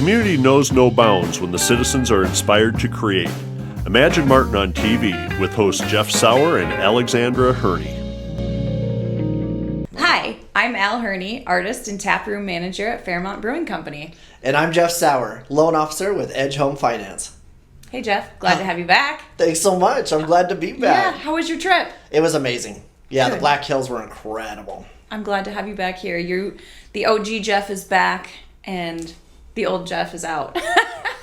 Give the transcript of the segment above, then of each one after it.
community knows no bounds when the citizens are inspired to create. Imagine Martin on TV with hosts Jeff Sauer and Alexandra Herney. Hi, I'm Al Herney, artist and taproom manager at Fairmont Brewing Company. And I'm Jeff Sauer, loan officer with Edge Home Finance. Hey Jeff, glad to have you back. Thanks so much. I'm glad to be back. Yeah, how was your trip? It was amazing. Yeah, Good. The Black Hills were incredible. I'm glad to have you back here. The OG Jeff is back and the old Jeff is out.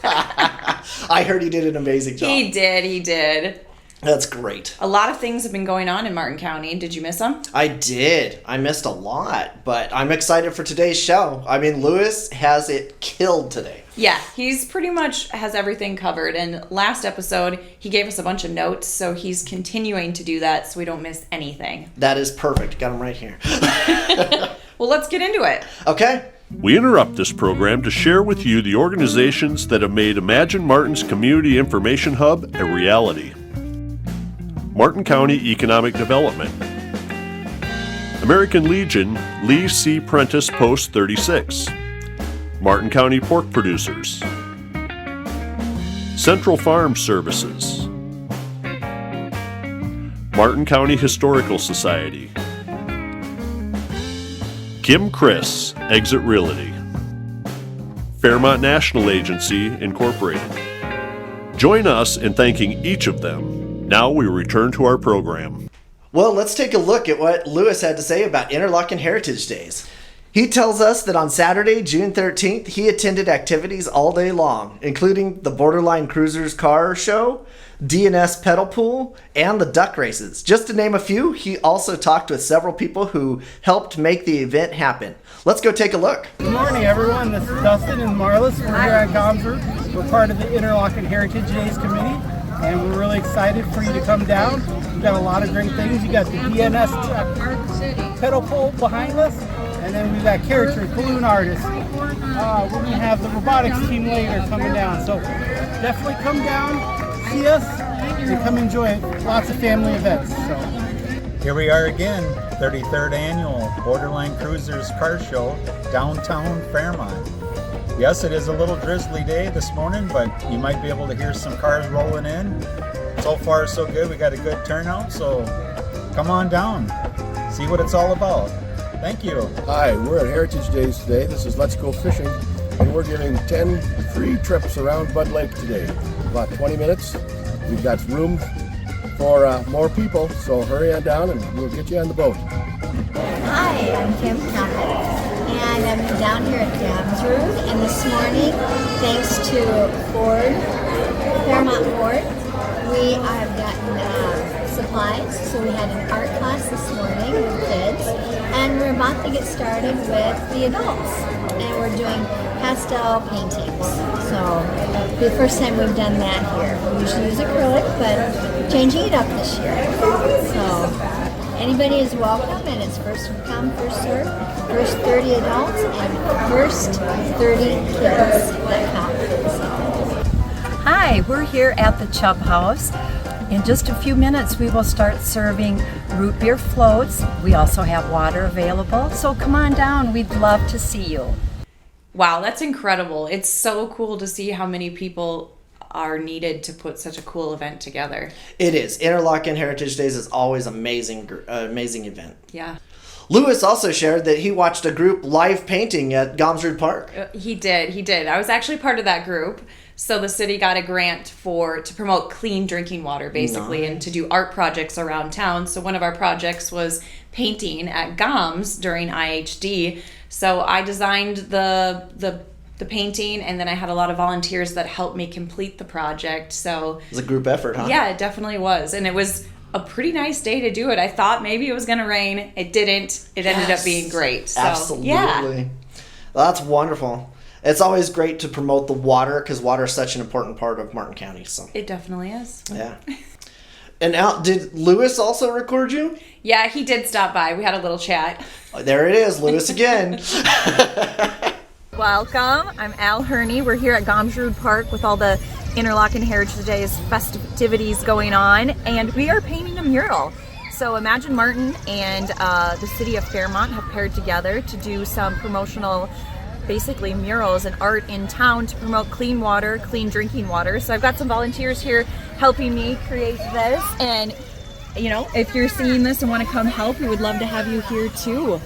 I heard he did an amazing job. He did. That's great. A lot of things have been going on in Martin County. Did you miss them? I did. I missed a lot, but I'm excited for today's show. I mean, Lewis has it killed today. Yeah, he's pretty much has everything covered. And last episode, he gave us a bunch of notes, so he's continuing to do that so we don't miss anything. That is perfect. Got him right here. Well, let's get into it. Okay. We interrupt this program to share with you the organizations that have made Imagine Martin's Community Information Hub a reality. Martin County Economic Development, American Legion Lee C. Prentice Post 36, Martin County Pork Producers, Central Farm Services, Martin County Historical Society, Kim Chris, Exit Realty, Fairmont National Agency, Incorporated. Join us in thanking each of them. Now we return to our program. Well, let's take a look at what Lewis had to say about Interlaken Heritage Days. He tells us that on Saturday, June 13th, he attended activities all day long, including the Borderline Cruisers Car Show, DNS Pedal Pool, and the duck races. Just to name a few, he also talked with several people who helped make the event happen. Let's go take a look. Good morning, everyone. This is Dustin and Marlis. We're here at Gomsford. We're part of the Interlaken Heritage Days Committee, and we're really excited for you to come down. We've got a lot of great things. You got the DNS pedal pole behind us, and then we've got character balloon artists. We're going to have the robotics team later coming down. So definitely come down, see us, and come enjoy it. Lots of family events. So here we are again, 33rd annual Borderline Cruisers Car Show, downtown Fairmont. Yes, it is a little drizzly day this morning, but you might be able to hear some cars rolling in. So far, so good. We got a good turnout, so come on down, see what it's all about. Thank you. Hi, we're at Heritage Days today. This is Let's Go Fishing, and we're giving 10 free trips around Bud Lake today. About 20 minutes. We've got room for more people, so hurry on down and we'll get you on the boat. Hi, I'm Kim Campbell, and I'm down here at Gomsford, and this morning, thanks to Fairmont Ford, we have gotten supplies. So we had an art class this morning with kids, and we're about to get started with the adults, and we're doing pastel paintings. So the first time we've done that here. We usually use acrylic, but changing it up this year. So anybody is welcome, and it's first come, first serve. First 30 adults and first 30 kids that come. Hi, we're here at the Chubb House. In just a few minutes, we will start serving root beer floats. We also have water available, so come on down. We'd love to see you. Wow, that's incredible. It's so cool to see how many people are needed to put such a cool event together. It is. Interlaken Heritage Days is always amazing event. Yeah. Lewis also shared that he watched a group live painting at Gomsford Park. He did. I was actually part of that group. So the city got a grant to promote clean drinking water, basically, and to do art projects around town. So one of our projects was painting at GOMS during IHD. So I designed the painting, and then I had a lot of volunteers that helped me complete the project. So it was a group effort, huh? Yeah, it definitely was. And it was a pretty nice day to do it. I thought maybe it was going to rain. It didn't. It ended up being great. So, absolutely. Yeah. Well, that's wonderful. It's always great to promote the water because water is such an important part of Martin County. So it definitely is. Yeah. And now, did Lewis also record you? Yeah, he did stop by. We had a little chat. Oh, there it is, Lewis again. Welcome. I'm Al Herney. We're here at Gomsford Park with all the Interlaken Heritage Days festivities going on, and we are painting a mural. So Imagine Martin and the city of Fairmont have paired together to do some promotional basically murals and art in town to promote clean water, clean drinking water. So I've got some volunteers here helping me create this, and you know, if you're seeing this and want to come help, we would love to have you here too.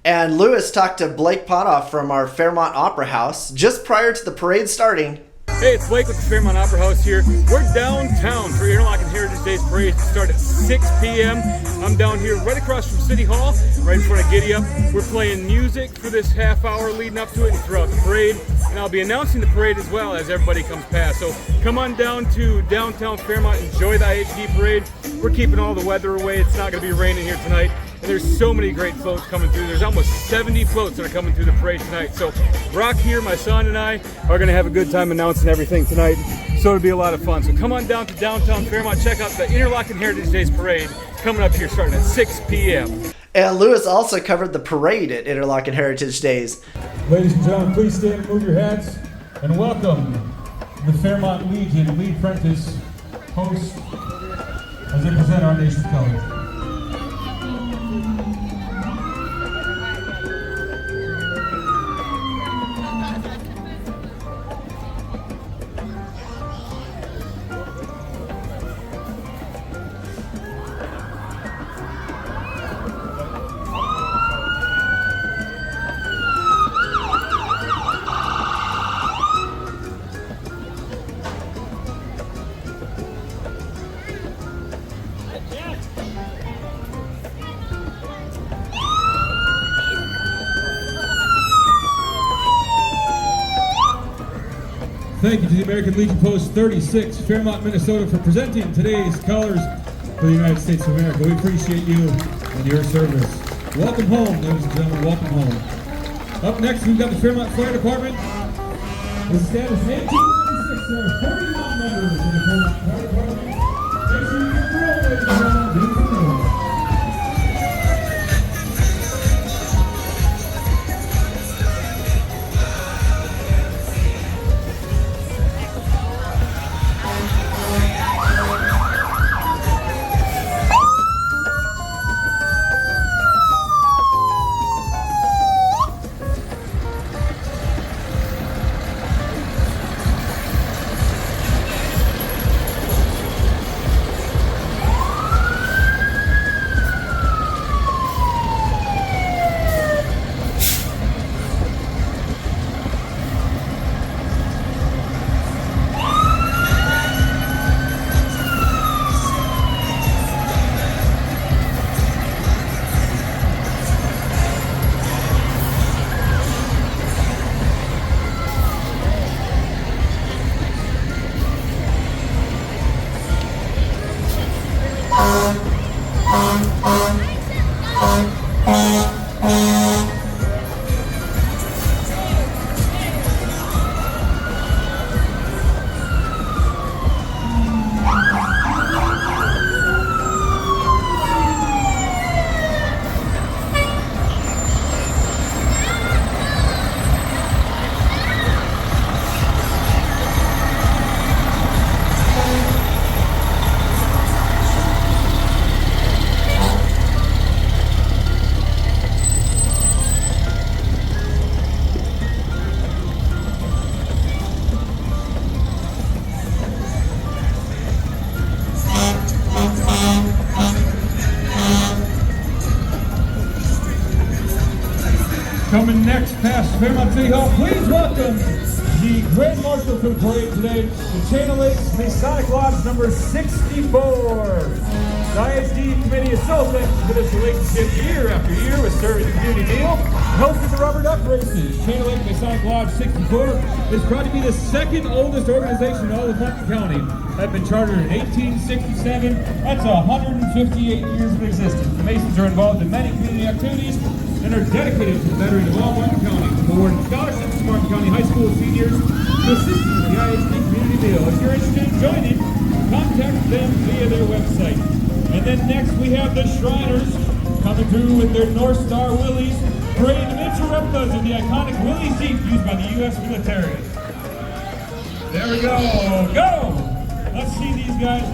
And Lewis talked to Blake Potoff from our Fairmont Opera House just prior to the parade starting. Hey, it's Blake with the Fairmont Opera House here. We're downtown for Interlaken Heritage Days Parade. Start at 6 p.m. I'm down here right across from City Hall, right in front of Giddy Up. We're playing music for this half hour leading up to it and throughout the parade. And I'll be announcing the parade as well as everybody comes past. So come on down to downtown Fairmont, enjoy the IHD parade. We're keeping all the weather away. It's not going to be raining here tonight. And there's so many great floats coming through. There's almost 70 floats that are coming through the parade tonight. So Brock here, my son, and I are going to have a good time announcing everything tonight. So it'll be a lot of fun. So come on down to downtown Fairmont. Check out the Interlaken Heritage Days Parade coming up here starting at 6 p.m. And Lewis also covered the parade at Interlaken Heritage Days. Ladies and gentlemen, please stand and move your hats and welcome the Fairmont Legion lead apprentice host as they present our nation's colors. Thank you to the American Legion Post 36, Fairmont, Minnesota, for presenting today's colors for the United States of America. We appreciate you and your service. Welcome home, ladies and gentlemen, welcome home. Up next, we've got the Fairmont Fire Department. Established in 1896, there are 31 members in the Fairmont Fire Department. Make sure you get the roll, ladies and gentlemen. Beautiful roll. Coming next past Fairmont City Hall, please welcome the Grand Marshal for the parade today, the Channel Lakes Masonic Lodge number 64. The ISD committee is so thankful for this relationship year after year with serving the community meal, hosting the rubber duck races. Channel Lake Masonic Lodge 64 is proud to be the second oldest organization in all of Montgomery County. Have been chartered in 1867. That's 158 years of existence. The Masons are involved in many community activities and are dedicated to the veterans of all Martin County, awarding scholarships to Martin County high school seniors to assist with the IHD community meal. If you're interested in joining, contact them via their website. And then next we have the Shriners coming through with their North Star Willys, parading the miniature replicas of the iconic Willys Jeep used by the U.S. military. There we go, go! Let's see these guys.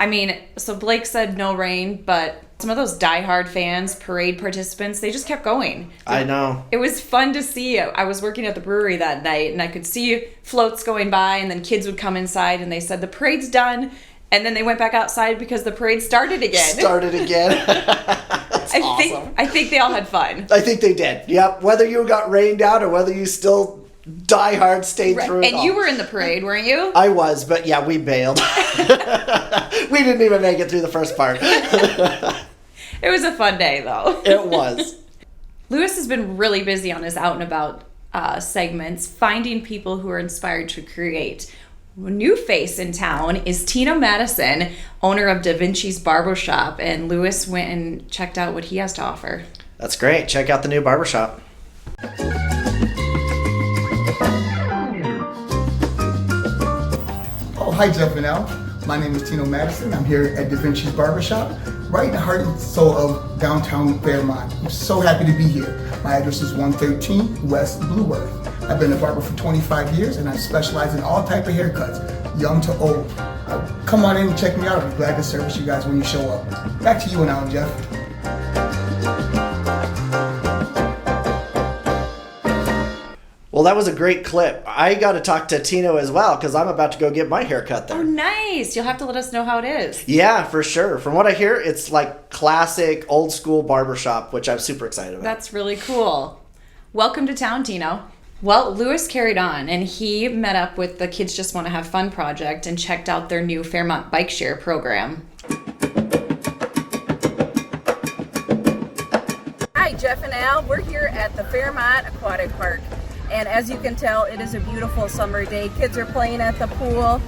I mean, so Blake said no rain, but some of those diehard fans, parade participants, they just kept going. I know. It was fun to see. I was working at the brewery that night, and I could see floats going by, and then kids would come inside, and they said, the parade's done. And then they went back outside because the parade started again. That's awesome. I think they all had fun. I think they did. Yep. Whether you got rained out or whether you still die hard stayed through it And all. you were in the parade, weren't you? I was, but yeah, we bailed. We didn't even make it through the first part. It was a fun day, though. It was. Lewis has been really busy on his out and about segments, finding people who are inspired to create. A new face in town is Tino Madison, owner of DaVinci's Barbershop, and Lewis went and checked out what he has to offer. That's great. Check out the new Barbershop. Oh, hi Jeff and Al. My name is Tino Madison. I'm here at DaVinci's Barbershop, right in the heart and soul of downtown Fairmont. I'm so happy to be here. My address is 113 West Blueworth. I've been a barber for 25 years and I specialize in all type of haircuts, young to old. Come on in and check me out. I'll be glad to service you guys when you show up. Back to you and Al and Jeff. Well, that was a great clip. I got to talk to Tino as well because I'm about to go get my hair cut there. Oh, nice. You'll have to let us know how it is. Yeah, for sure. From what I hear, it's like classic old school barbershop, which I'm super excited about. That's really cool. Welcome to town, Tino. Well, Lewis carried on, and he met up with the Kids Just Want to Have Fun project and checked out their new Fairmont bike share program. Hi, Jeff and Al. We're here at the Fairmont Aquatic Park. And as you can tell, it is a beautiful summer day. Kids are playing at the pool.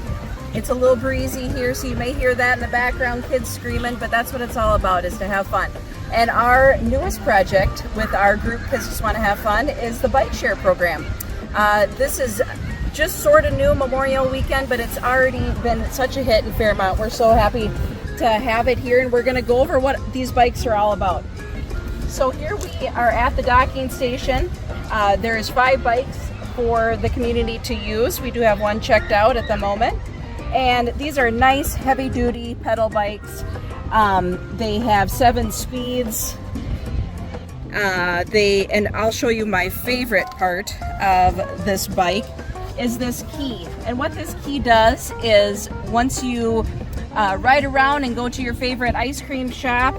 It's a little breezy here, so you may hear that in the background, kids screaming, but that's what it's all about, is to have fun. And our newest project with our group, Kids Just Want to Have Fun, is the bike share program. This is just sort of new, Memorial Weekend, but it's already been such a hit in Fairmont. We're so happy to have it here, and we're going to go over what these bikes are all about. So here we are at the docking station. There's 5 bikes for the community to use. We do have one checked out at the moment. And these are nice heavy-duty pedal bikes. They have 7 speeds. And I'll show you my favorite part of this bike is this key. And what this key does is once you ride around and go to your favorite ice cream shop,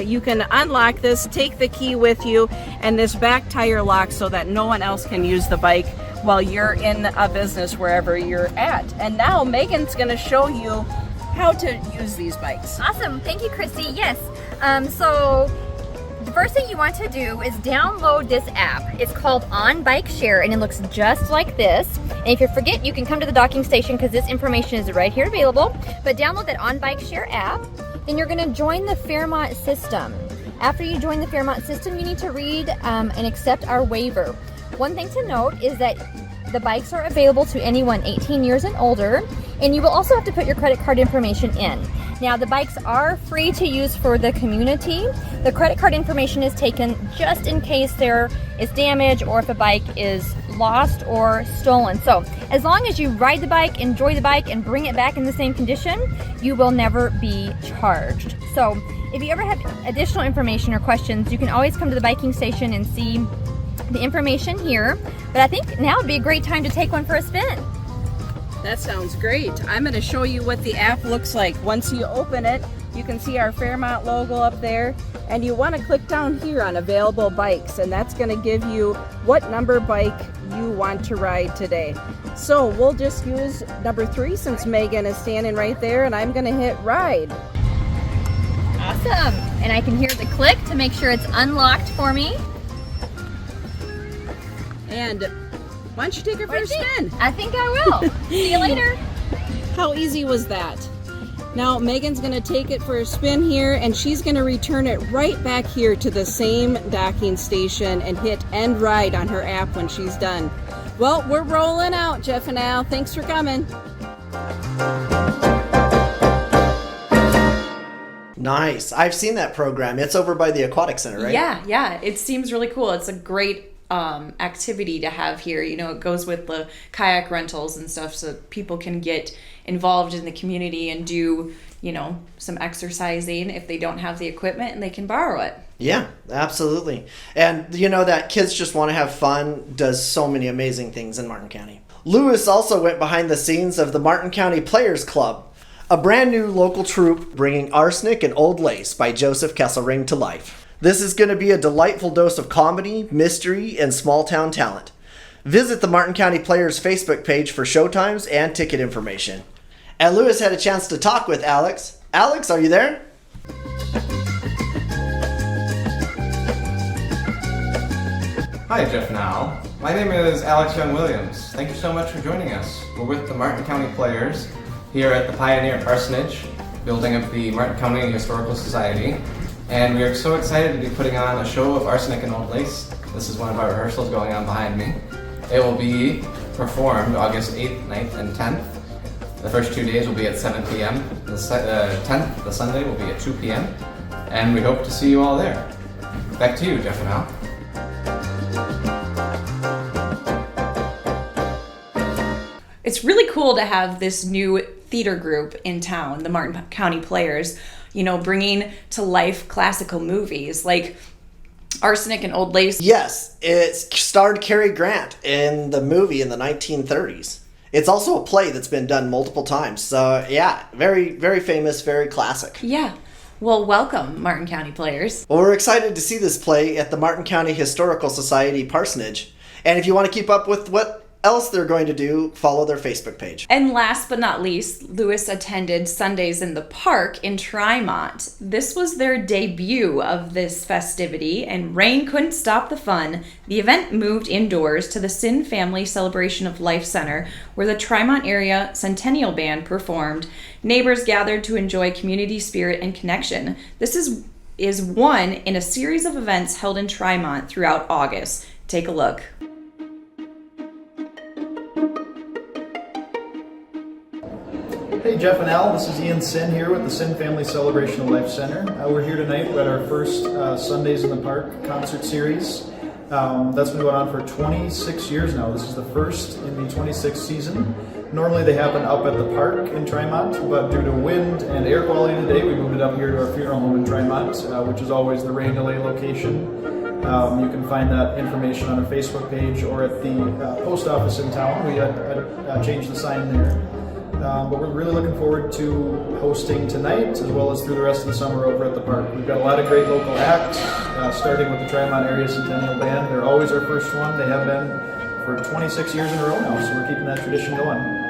you can unlock this, take the key with you, and this back tire locks so that no one else can use the bike while you're in a business wherever you're at. And now Megan's going to show you how to use these bikes. Awesome. Thank you, Christy. Yes. So the first thing you want to do is download this app. It's called On Bike Share, and it looks just like this. And if you forget, you can come to the docking station because this information is right here available. But download that On Bike Share app. Then you're going to join the Fairmont system. After you join the Fairmont system, you need to read and accept our waiver. One thing to note is that the bikes are available to anyone 18 years and older, and you will also have to put your credit card information in. Now, the bikes are free to use for the community. The credit card information is taken just in case there is damage or if a bike is lost or stolen. So as long as you ride the bike, enjoy the bike, and bring it back in the same condition, you will never be charged. So if you ever have additional information or questions, you can always come to the biking station and see the information here. But I think now would be a great time to take one for a spin. That sounds great. I'm going to show you what the app looks like. Once you open it, you can see our Fairmont logo up there, and you want to click down here on available bikes, and that's going to give you what number bike you want to ride today. So we'll just use number 3 since Megan is standing right there, and I'm going to hit ride. Awesome. And I can hear the click to make sure it's unlocked for me. And why don't you take her for a spin? I think I will. See you later. How easy was that? Now Megan's going to take it for a spin here, and she's going to return it right back here to the same docking station and hit end ride on her app when she's done. Well, we're rolling out, Jeff and Al. Thanks for coming. Nice. I've seen that program. It's over by the Aquatic Center, right? Yeah. It seems really cool. It's a great activity to have here. You know, it goes with the kayak rentals and stuff, so people can get involved in the community and do, you know, some exercising if they don't have the equipment, and they can borrow it. Yeah, absolutely. And you know that Kids Just Want to Have Fun does so many amazing things in Martin County. Lewis also went behind the scenes of the Martin County Players Club, a brand new local troupe bringing Arsenic and Old Lace by Joseph Kesselring to life. This is going to be a delightful dose of comedy, mystery, and small town talent. Visit the Martin County Players Facebook page for showtimes and ticket information. And Lewis had a chance to talk with Alex. Alex, are you there? Hi, Jeff and Al. My name is Alex Young-Williams. Thank you so much for joining us. We're with the Martin County Players here at the Pioneer Parsonage, building of the Martin County Historical Society. And we are so excited to be putting on a show of Arsenic and Old Lace. This is one of our rehearsals going on behind me. It will be performed August 8th, 9th, and 10th. The first 2 days will be at 7 p.m. The 10th, the Sunday, will be at 2 p.m. And we hope to see you all there. Back to you, Jeff and Al. It's really cool to have this new theater group in town, the Martin County Players, you know, bringing to life classical movies like Arsenic and Old Lace. Yes, it starred Cary Grant in the movie in the 1930s. It's also a play that's been done multiple times. So yeah, very, very famous, very classic. Yeah. Well, welcome, Martin County Players. Well, we're excited to see this play at the Martin County Historical Society Parsonage. And if you want to keep up with what else they're going to do, follow their Facebook page. And last but not least, Lewis attended Sundaes in the Park in Trimont. This was their debut of this festivity, and rain couldn't stop the fun. The event moved indoors to the Sin Family Celebration of Life Center, where the Trimont Area Centennial Band performed. Neighbors gathered to enjoy community spirit and connection. This is one in a series of events held in Trimont throughout August. Take a look. Hey Jeff and Al, this is Ian Sin here with the Sin Family Celebration of Life Center. We're here tonight at our first Sundaes in the Park concert series. That's been going on for 26 years now. This is the first in the 26th season. Normally they happen up at the park in Trimont, but due to wind and air quality today, we moved it up here to our funeral home in Trimont, which is always the rain delay location. You can find that information on our Facebook page or at the post office in town. We changed the sign there. But we're really looking forward to hosting tonight as well as through the rest of the summer over at the park. We've got a lot of great local acts, starting with the Trimont Area Centennial Band. They're always our first one. They have been for 26 years in a row now, so we're keeping that tradition going.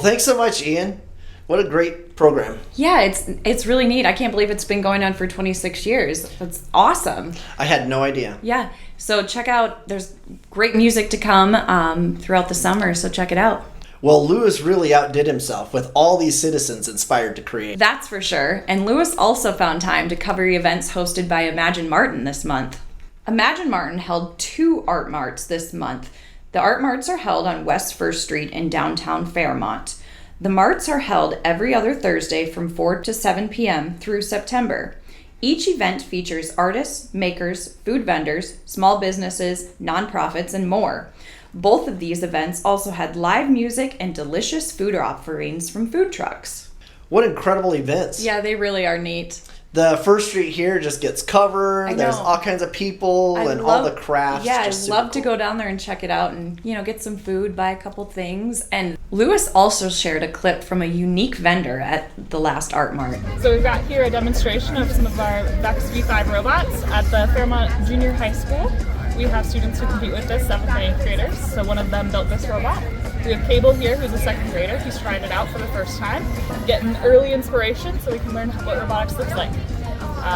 thanks so much, Ian. What a great program. Yeah, it's really neat. I can't believe it's been going on for 26 years. That's awesome. I had no idea. Yeah. So check out, there's great music to come throughout the summer, so check it out. Well, Lewis really outdid himself with all these citizens inspired to create. That's for sure. And Lewis also found time to cover events hosted by Imagine Martin this month. Imagine Martin held 2 Art Marts this month. The Art Marts are held on West 1st Street in downtown Fairmont. The marts are held every other Thursday from 4 to 7 p.m. through September. Each event features artists, makers, food vendors, small businesses, nonprofits, and more. Both of these events also had live music and delicious food offerings from food trucks. What incredible events. Yeah, they really are neat. The First Street here just gets covered. I know. There's all kinds of people all the crafts. Yeah, just I'd love to go down there and check it out and, get some food, buy a couple things. And Lewis also shared a clip from a unique vendor at the last Art Mart. So we've got here a demonstration of some of our Vex V5 robots at the Fairmont Junior High School. We have students who compete with us, 7th and 8th graders. So one of them built this robot. We have Cable here, who's a 2nd grader. He's trying it out for the first time, getting early inspiration so we can learn what robotics looks like.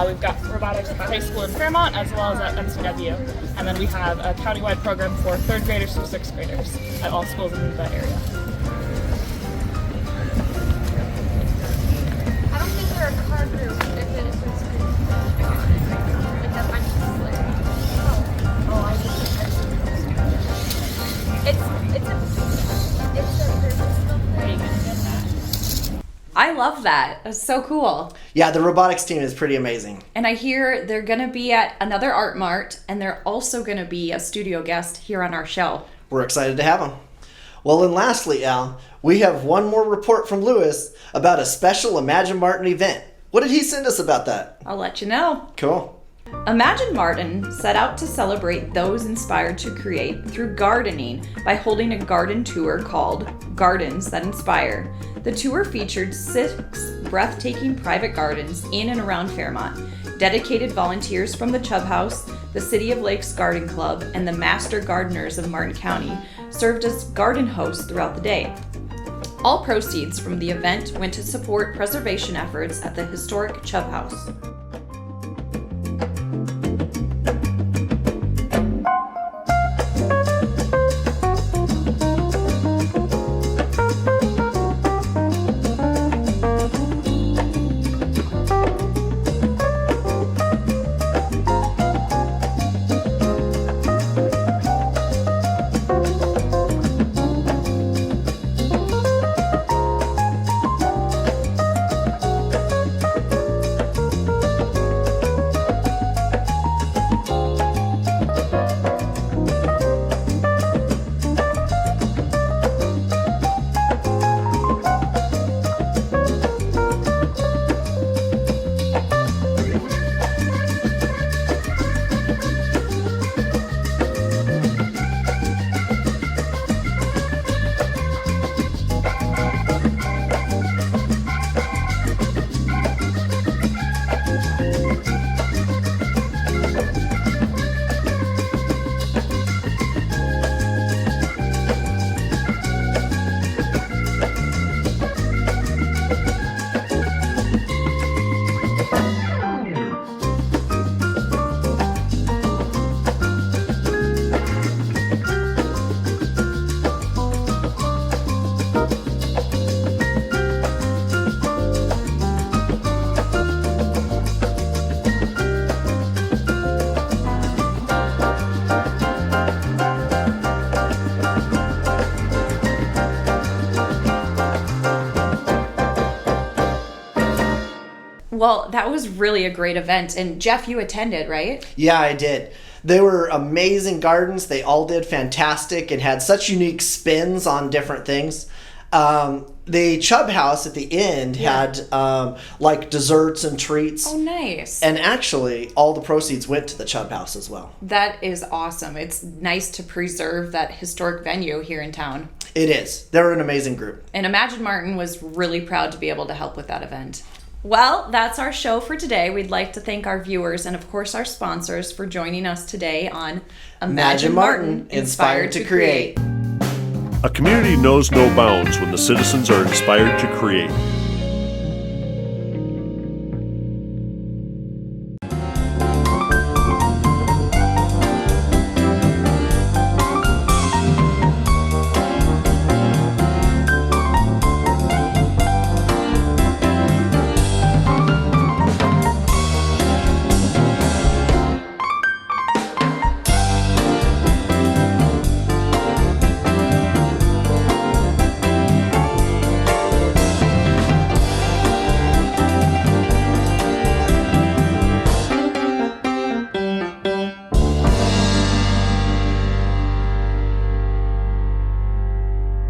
We've got robotics at the high school in Fairmont as well as at MCW. And then we have a countywide program for 3rd graders through 6th graders at all schools in that area. I don't think we're a car group. I love that. That's so cool. Yeah, the robotics team is pretty amazing. And I hear they're going to be at another Art Mart, and they're also going to be a studio guest here on our show. We're excited to have them. Well, and lastly, Al, we have one more report from Lewis about a special Imagine Martin event. What did he send us about that? I'll let you know. Cool. Imagine Martin set out to celebrate those inspired to create through gardening by holding a garden tour called Gardens That Inspire. The tour featured 6 breathtaking private gardens in and around Fairmont. Dedicated volunteers from the Chubb House, the City of Lakes Garden Club, and the Master Gardeners of Martin County served as garden hosts throughout the day. All proceeds from the event went to support preservation efforts at the historic Chubb House. Well, that was really a great event. And Jeff, you attended, right? Yeah, I did. They were amazing gardens. They all did fantastic and had such unique spins on different things. The Chubb House at the end had like desserts and treats. Oh, nice. And actually, all the proceeds went to the Chubb House as well. That is awesome. It's nice to preserve that historic venue here in town. It is. They're an amazing group. And Imagine Martin was really proud to be able to help with that event. Well, that's our show for today. We'd like to thank our viewers and, of course, our sponsors for joining us today on Imagine Martin, Inspired to Create. A community knows no bounds when the citizens are inspired to create.